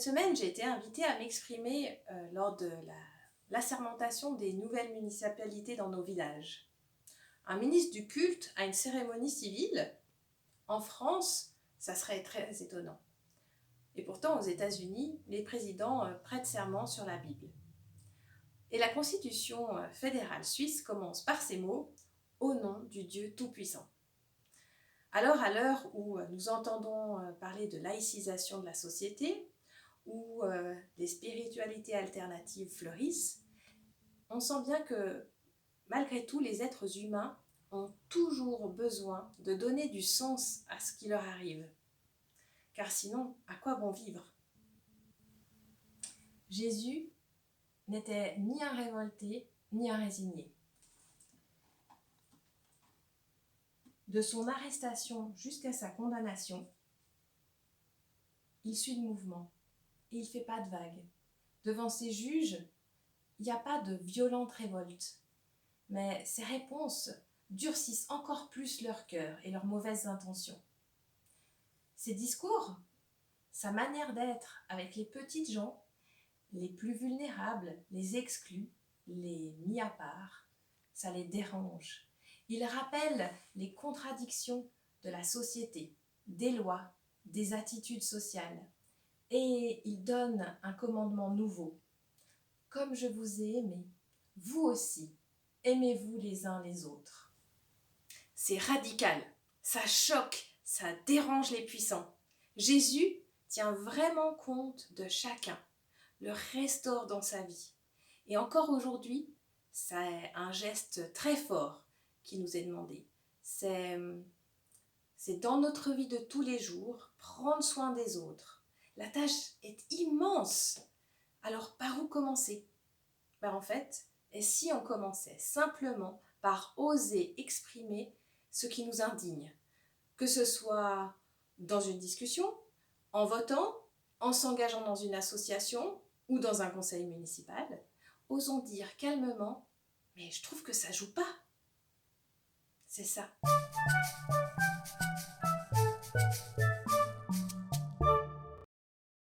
Cette semaine, j'ai été invitée à m'exprimer lors de l'assermentation des nouvelles municipalités dans nos villages. Un ministre du culte à une cérémonie civile, en France, ça serait très étonnant. Et pourtant, aux États-Unis, les présidents prêtent serment sur la Bible. Et la Constitution fédérale suisse commence par ces mots « Au nom du Dieu Tout-Puissant ». Alors, à l'heure où nous entendons parler de laïcisation de la société, où des spiritualités alternatives fleurissent, on sent bien que, malgré tout, les êtres humains ont toujours besoin de donner du sens à ce qui leur arrive. Car sinon, à quoi bon vivre ? Jésus n'était ni un révolté, ni un résigné. De son arrestation jusqu'à sa condamnation, il suit le mouvement et il ne fait pas de vagues. Devant ses juges, il n'y a pas de violente révolte, mais ses réponses durcissent encore plus leur cœur et leurs mauvaises intentions. Ses discours, sa manière d'être avec les petites gens, les plus vulnérables, les exclus, les mis à part, ça les dérange. Il rappelle les contradictions de la société, des lois, des attitudes sociales. Et il donne un commandement nouveau. Comme je vous ai aimé, vous aussi, aimez-vous les uns les autres. C'est radical, ça choque, ça dérange les puissants. Jésus tient vraiment compte de chacun, le restaure dans sa vie. Et encore aujourd'hui, c'est un geste très fort qui nous est demandé. C'est dans notre vie de tous les jours, prendre soin des autres. La tâche est immense. Alors, par où commencer ? En fait, et si on commençait simplement par oser exprimer ce qui nous indigne, que ce soit dans une discussion, en votant, en s'engageant dans une association ou dans un conseil municipal, osons dire calmement « mais je trouve que ça joue pas ». C'est ça.